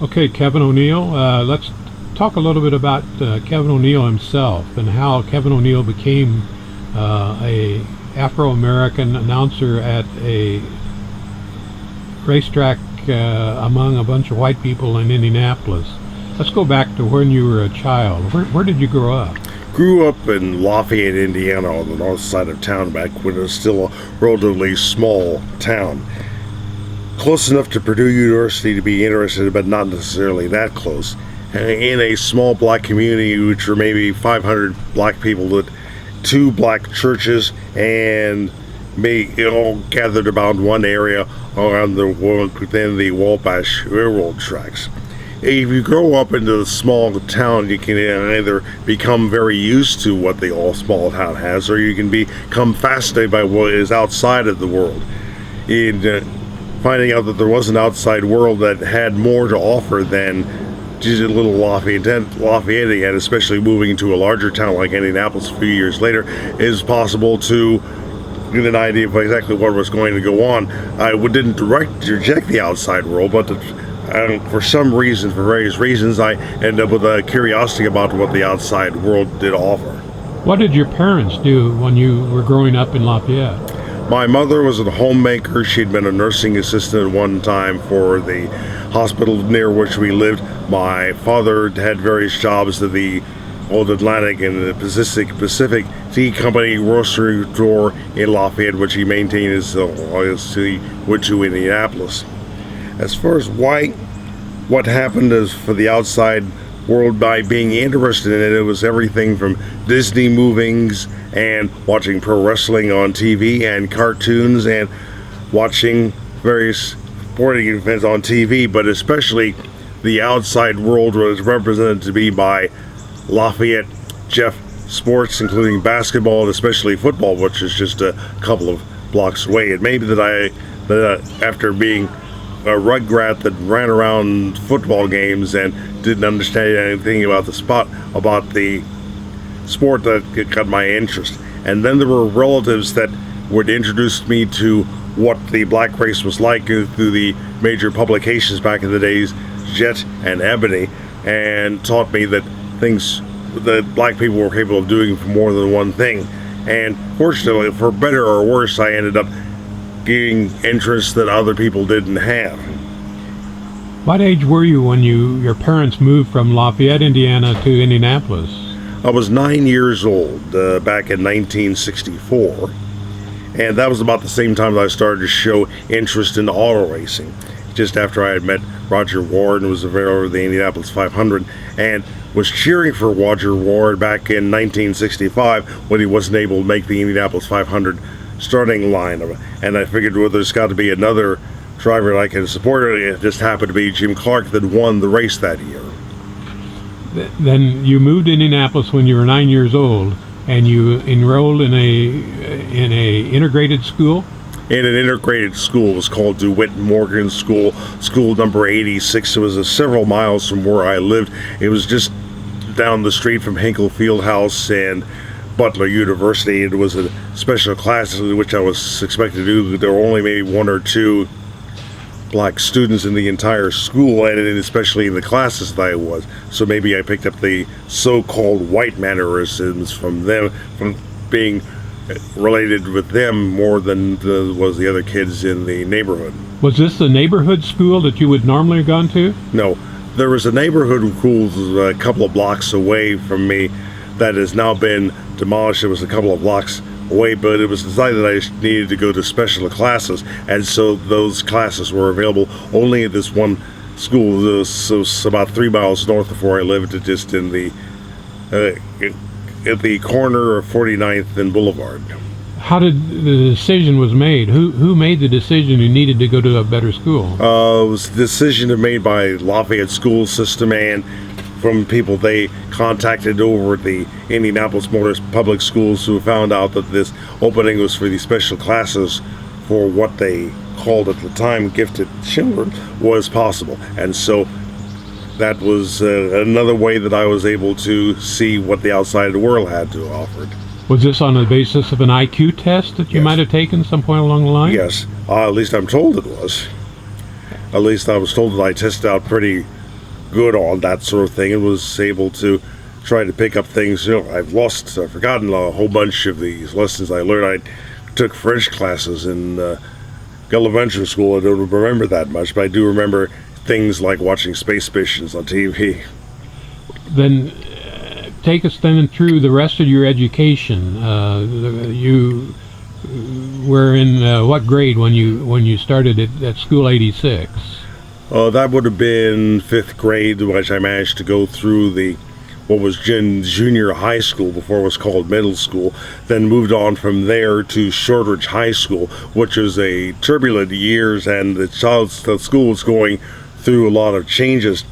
Okay, Kevin O'Neill. Let's talk a little bit about Kevin O'Neill himself and how Kevin O'Neill became a Afro-American announcer at a racetrack among a bunch of white people in Indianapolis. Let's go back to when you were a child. Where did you grow up? Grew up in Lafayette, Indiana, on the north side of town back when it was still a relatively small town. Close enough to Purdue University to be interested, but not necessarily that close. In a small black community, which were maybe 500 black people, with 2 black churches, and all gathered about one area around within the Wabash Railroad tracks. If you grow up into a small town, you can either become very used to what the all small town has, or you can become fascinated by what is outside of the world. Finding out that there was an outside world that had more to offer than just a little Lafayette had, especially moving into a larger town like Indianapolis a few years later, is possible to get an idea of exactly what was going to go on. I didn't reject the outside world, but for some reason, for various reasons, I ended up with a curiosity about what the outside world did offer. What did your parents do when you were growing up in Lafayette? My mother was a homemaker. She'd been a nursing assistant at one time for the hospital near which we lived. My father had various jobs at the Old Atlantic and the Pacific Tea Company grocery store in Lafayette, which he maintained as he went to Indianapolis. As far as what happened as for the outside world by being interested in it, it was everything from Disney movies and watching pro wrestling on TV and cartoons and watching various sporting events on TV, but especially the outside world was represented to be by Lafayette Jeff sports, including basketball and especially football, which is just a couple of blocks away. It may be that after being a rugrat that ran around football games and didn't understand anything about the sport that got my interest. And then there were relatives that would introduce me to what the black race was like through the major publications back in the days, Jet and Ebony, and taught me that things that black people were capable of doing for more than one thing. And fortunately, for better or worse, I ended up getting interests that other people didn't have. What age were you when your parents moved from Lafayette, Indiana to Indianapolis? I was 9 years old back in 1964, and that was about the same time that I started to show interest in auto racing. Just after I had met Roger Ward and was over the Indianapolis 500 and was cheering for Roger Ward back in 1965 when he wasn't able to make the Indianapolis 500 starting line. And I figured, well, there's got to be another driver that I can support. It just happened to be Jim Clark that won the race that year. Then you moved to Indianapolis when you were 9 years old, and you enrolled in a integrated school? In an integrated school. It was called DeWitt Morgan School number 86. It was several miles from where I lived. It was just down the street from Hinkle Fieldhouse and Butler University. It was a special class in which I was expected to do. There were only maybe 1 or 2 black students in the entire school, and especially in the classes that I was. So maybe I picked up the so-called white mannerisms from them, from being related with them more than was the other kids in the neighborhood. Was this the neighborhood school that you would normally have gone to? No. There was a neighborhood school a couple of blocks away from me that has now been demolished. It was a couple of blocks away, but it was decided that I needed to go to special classes, and so those classes were available only at this one school. So it's about 3 miles north of where I lived, just in the at the corner of 49th and Boulevard. How did the decision was made? Who made the decision you needed to go to a better school? It was a decision made by Lafayette school system and from people they contacted over at the Indianapolis Motor Public Schools, who found out that this opening was for these special classes for what they called at the time gifted children was possible. And so that was another way that I was able to see what the outside of the world had to offer. Was this on the basis of an IQ test that you might have taken some point along the line? Yes, at least I'm told it was. At least I was told that I tested out pretty good on that sort of thing, and was able to try to pick up things. I've forgotten a whole bunch of these lessons I learned. I took French classes in elementary school. I don't remember that much, but I do remember things like watching space missions on TV. Then take us then through the rest of your education. You were in what grade when you started at School 86? That would have been 5th grade, which I managed to go through what was junior high school before it was called middle school, then moved on from there to Shortridge High School, which was a turbulent years, and the school was going through a lot of changes.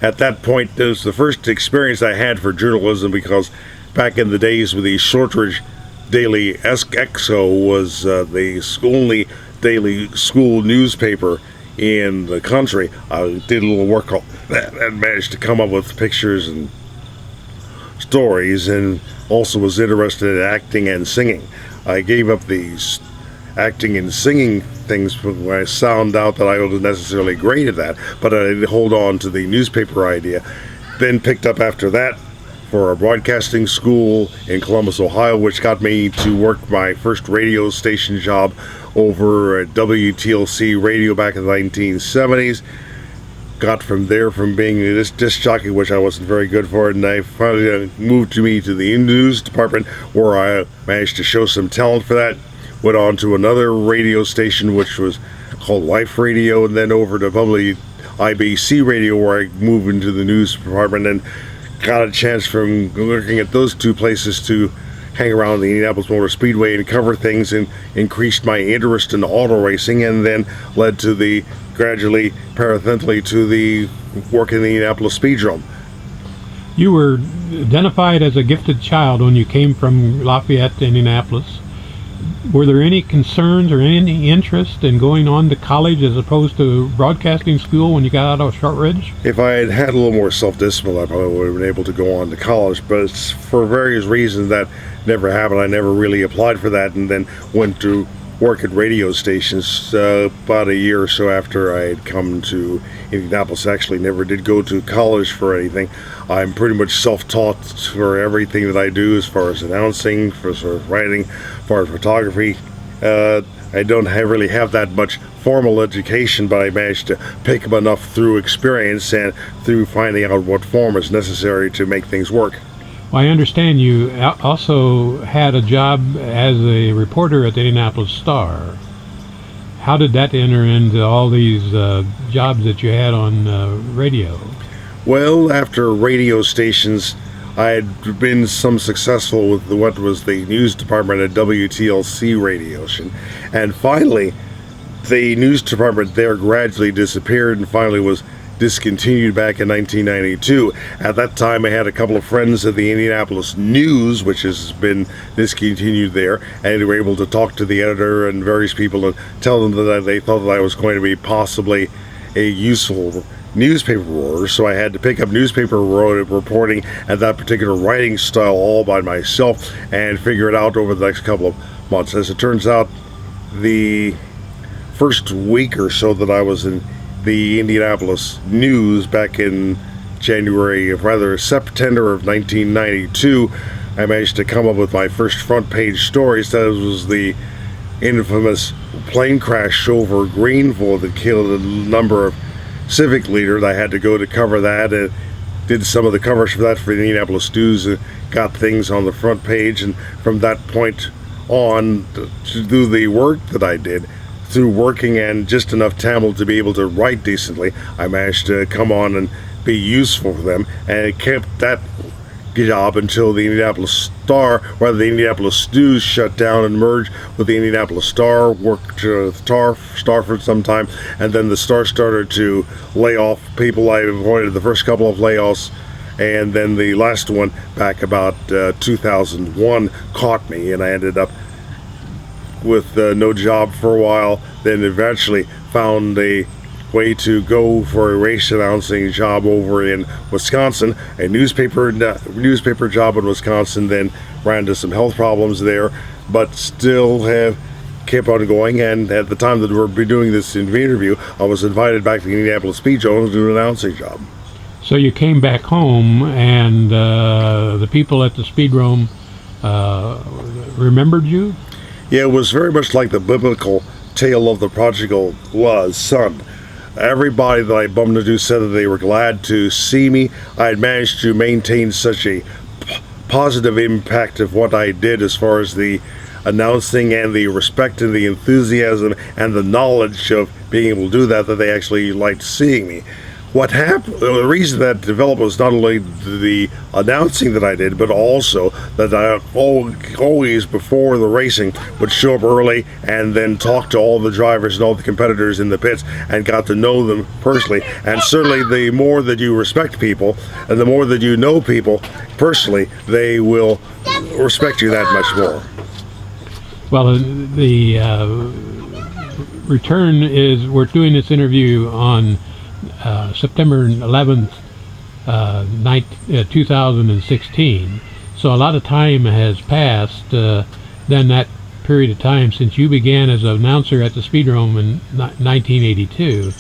At that point, it was the first experience I had for journalism, because back in the days with the Shortridge Daily Exo was the only daily school newspaper in the country. I did a little work on that and managed to come up with pictures and stories, and also was interested in acting and singing. I gave up these acting and singing things when I found out that I wasn't necessarily great at that, but I did hold on to the newspaper idea. Then picked up after that for a broadcasting school in Columbus, Ohio, which got me to work my first radio station job over at WTLC Radio back in the 1970s. Got from there, from being a disc jockey, which I wasn't very good for, and I finally moved to the news department, where I managed to show some talent for that. Went on to another radio station, which was called Life Radio, and then over to public IBC Radio, where I moved into the news department, and got a chance from looking at those two places to hang around the Indianapolis Motor Speedway and cover things, and increased my interest in auto racing, and then led to gradually, parenthetically, to the work in the Indianapolis Speedrome. You were identified as a gifted child when you came from Lafayette to Indianapolis. Were there any concerns or any interest in going on to college as opposed to broadcasting school when you got out of Shortridge? If I had had a little more self-discipline, I probably would have been able to go on to college, but for various reasons that never happened. I never really applied for that, and then went to work at radio stations about a year or so after I had come to Indianapolis. Actually never did go to college for anything. I'm pretty much self-taught for everything that I do, as far as announcing, for sort of writing, as far as photography. I don't really have that much formal education, but I managed to pick up enough through experience and through finding out what form is necessary to make things work. Well, I understand you also had a job as a reporter at the Indianapolis Star. How did that enter into all these jobs that you had on radio? Well, after radio stations, I had been some successful with what was the news department at WTLC Radio, and finally the news department there gradually disappeared and finally was discontinued back in 1992. At that time, I had a couple of friends at the Indianapolis News, which has been discontinued there, and they were able to talk to the editor and various people and tell them that they thought that I was going to be possibly a useful newspaper reporter. So I had to pick up newspaper reporting and that particular writing style all by myself and figure it out over the next couple of months. As it turns out, the first week or so that I was in the Indianapolis News back in September of 1992, I managed to come up with my first front page stories. That was the infamous plane crash over Greenville that killed a number of civic leaders. I had to go to cover that, and did some of the coverage for that for the Indianapolis News, and got things on the front page. And from that point on, to do the work that I did, through working and just enough Tamil to be able to write decently, I managed to come on and be useful for them, and it kept that job until the Indianapolis Star, the Indianapolis News shut down and merged with the Indianapolis Star, worked Star for some time, and then the Star started to lay off people. I avoided the first couple of layoffs, and then the last one back about 2001 caught me, and I ended up with no job for a while, then eventually found a way to go for a race announcing job over in Wisconsin, a newspaper job in Wisconsin, then ran into some health problems there, but still have kept on going. And at the time that we're doing this interview, I was invited back to the Indianapolis Speedrome to do an announcing job. So you came back home, and the people at the Speedrome remembered you? Yeah, it was very much like the biblical tale of the prodigal son. Everybody that I bumped into said that they were glad to see me. I had managed to maintain such a positive impact of what I did as far as the announcing and the respect and the enthusiasm and the knowledge of being able to do that, that they actually liked seeing me. What happened, the reason that developed was not only the announcing that I did, but also that I always before the racing would show up early and then talk to all the drivers and all the competitors in the pits and got to know them personally. And certainly the more that you respect people and the more that you know people personally, they will respect you that much more. Well, the return is, we're doing this interview on September 11th, 2016. So a lot of time has passed then that period of time since you began as an announcer at the Speedrome in 1982.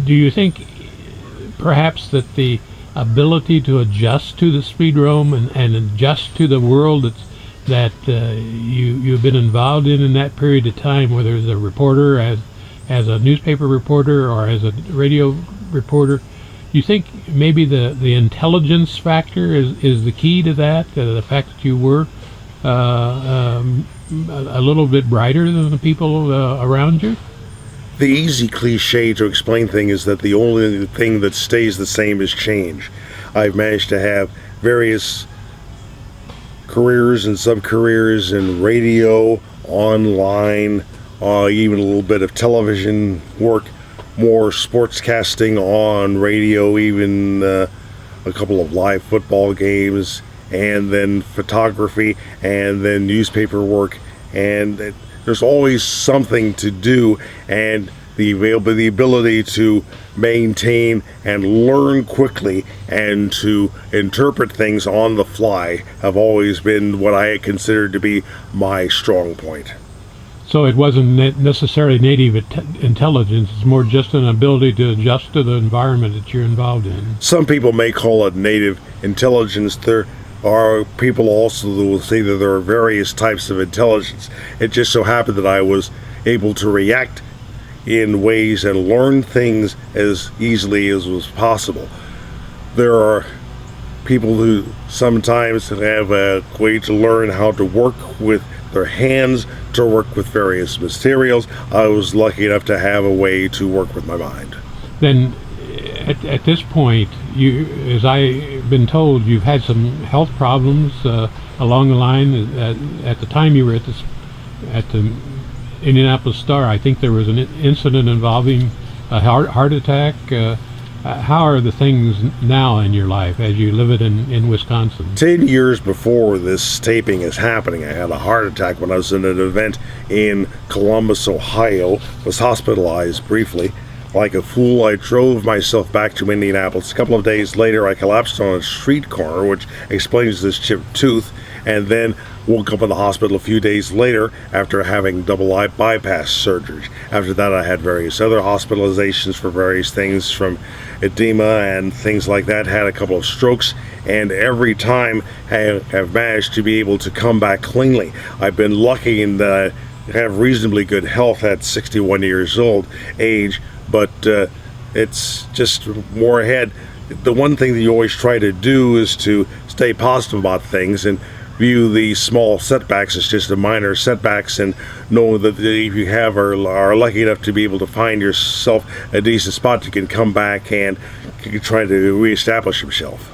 Do you think perhaps that the ability to adjust to the Speedrome and adjust to the world that you've been involved in that period of time, whether as a reporter, as a newspaper reporter, or as a radio reporter, you think maybe the intelligence factor is the key to that? The fact that you were a little bit brighter than the people around you? The easy cliche to explain thing is that the only thing that stays the same is change. I've managed to have various careers and sub-careers in radio, online, even a little bit of television work, more sportscasting on radio, even a couple of live football games, and then photography, and then newspaper work, and there's always something to do, and the ability to maintain and learn quickly and to interpret things on the fly have always been what I consider to be my strong point. So it wasn't necessarily native intelligence, it's more just an ability to adjust to the environment that you're involved in. Some people may call it native intelligence. There are people also that will say that there are various types of intelligence. It just so happened that I was able to react in ways and learn things as easily as was possible. There are people who sometimes have a way to learn how to work with their hands, to work with various materials. I was lucky enough to have a way to work with my mind. Then at this point, you, as I've been told, you've had some health problems along the line. At the time you were at the Indianapolis Star, I think there was an incident involving a heart attack. How are the things now in your life as you live it in Wisconsin? 10 years before this taping is happening, I had a heart attack when I was in an event in Columbus, Ohio. Was hospitalized briefly. Like a fool, I drove myself back to Indianapolis. A couple of days later, I collapsed on a street corner, which explains this chipped tooth, and then woke up in the hospital a few days later after having double bypass surgery. After that, I had various other hospitalizations for various things, from edema and things like that. Had a couple of strokes, and every time I have managed to be able to come back cleanly. I've been lucky in that I have reasonably good health at 61 years old age, but it's just more ahead. The one thing that you always try to do is to stay positive about things and view these small setbacks as just a minor setbacks, and know that if you are lucky enough to be able to find yourself a decent spot, you can come back and try to reestablish yourself.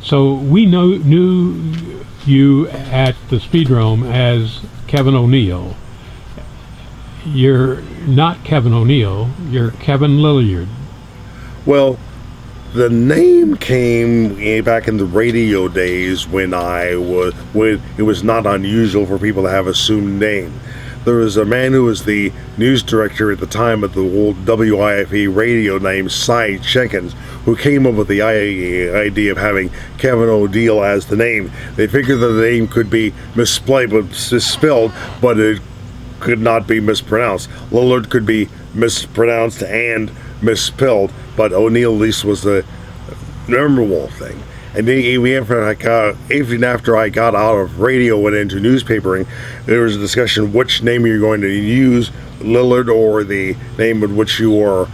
So we knew you at the Speedrome as Kevin O'Neill. You're not Kevin O'Neill, you're Kevin Lilliard. Well, the name came back in the radio days when it was not unusual for people to have assumed name. There was a man who was the news director at the time of the old WIFE radio named Cy Jenkins, who came up with the idea of having Kevin O'Neill as the name. They figured that the name could be misspelled, but it could not be mispronounced. Lillard could be mispronounced and misspelled, but O'Neill at least was the memorable thing. And then even after I got out of radio and into newspapering, there was a discussion which name you're going to use, Lillard or the name in which you are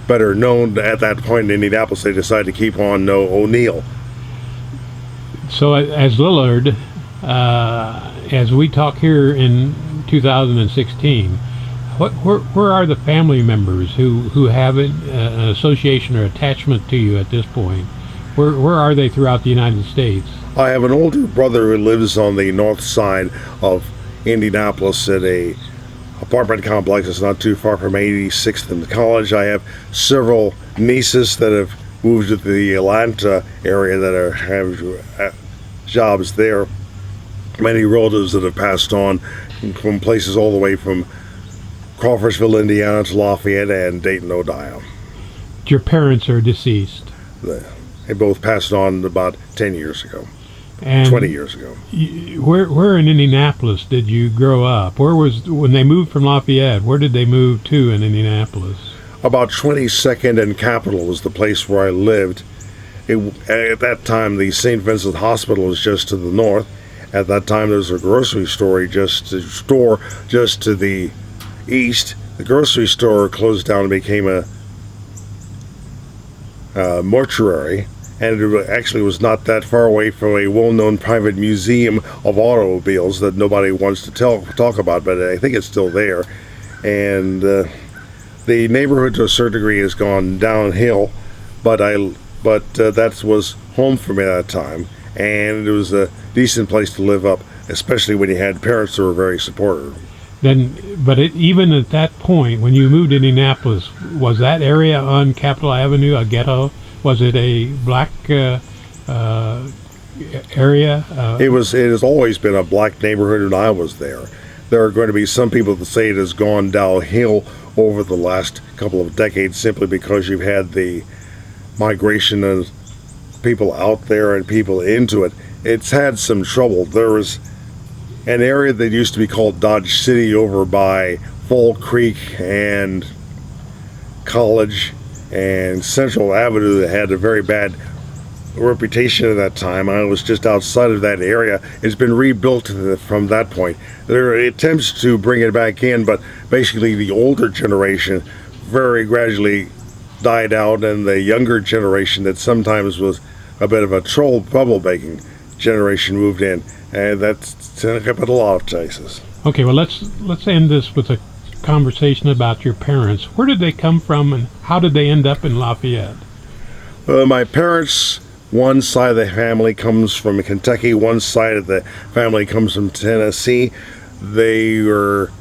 better known. At that point in Indianapolis, they decided to keep on O'Neill. So as Lillard, as we talk here in 2016, where are the family members who have an association or attachment to you at this point? Where are they throughout the United States? I have an older brother who lives on the north side of Indianapolis at a apartment complex that's not too far from 86th and College. I have several nieces that have moved to the Atlanta area that have jobs there. Many relatives that have passed on from places all the way from Crawfordsville, Indiana to Lafayette and Dayton, Ohio. Your parents are deceased. They both passed on about 10 years ago, and 20 years ago. Where in Indianapolis did you grow up? When they moved from Lafayette, where did they move to in Indianapolis? About 22nd and Capitol was the place where I lived. At that time, the St. Vincent Hospital was just to the north. At that time, there was a grocery store just to the east. The grocery store closed down and became a mortuary, and it actually was not that far away from a well-known private museum of automobiles that nobody wants to talk about, but I think it's still there. And the neighborhood to a certain degree has gone downhill, but that was home for me at that time, and it was a decent place to live up, especially when you had parents who were very supportive. Even at that point, when you moved to Indianapolis, was that area on Capitol Avenue a ghetto? Was it a black area? It has always been a black neighborhood, and I was there. There are going to be some people that say it has gone downhill over the last couple of decades simply because you've had the migration of people out there and people into it. It's had some trouble. There was an area that used to be called Dodge City over by Fall Creek and College and Central Avenue that had a very bad reputation at that time. I was just outside of that area. It's been rebuilt from that point. There are attempts to bring it back in, but basically the older generation very gradually died out, and the younger generation that sometimes was a bit of a trouble-making generation moved in, and that's happened a lot of places. Okay, well let's end this with a conversation about your parents. Where did they come from, and how did they end up in Lafayette? My parents, one side of the family comes from Kentucky, one side of the family comes from Tennessee. They were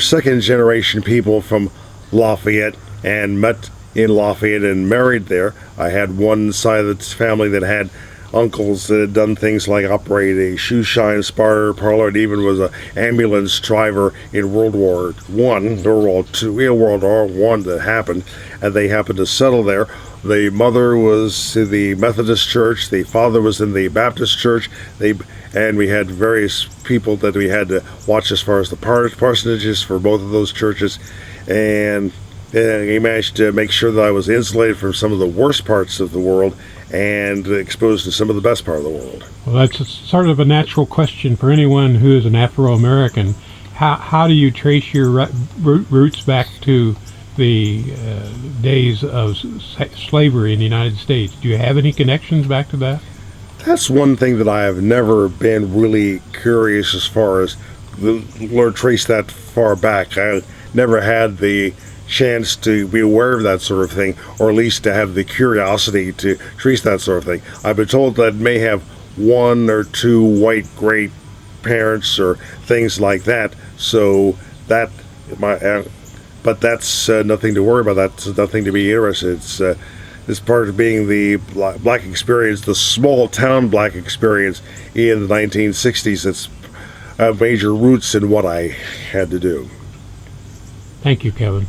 second generation people from Lafayette and met in Lafayette and married there. I had one side of the family that had uncles that had done things like operate a shoe shine spotter parlor, and even was an ambulance driver in World War One, or World War One that happened, and they happened to settle there. The mother was in the Methodist church, the father was in the Baptist church, and we had various people that we had to watch as far as the parsonages for both of those churches, and he managed to make sure that I was insulated from some of the worst parts of the world and exposed to some of the best part of the world. Well, that's sort of a natural question for anyone who is an Afro-American. How do you trace your roots back to the days of slavery in the United States? Do you have any connections back to that? That's one thing that I have never been really curious as far as trace that far back. I never had the chance to be aware of that sort of thing, or at least to have the curiosity to trace that sort of thing. I've been told that I may have one or two white great parents or things like that, so that but that's nothing to worry about. That's nothing to be interested. It's part of being the black experience, the small town black experience in the 1960s. That's major roots in what I had to do. Thank you, Kevin.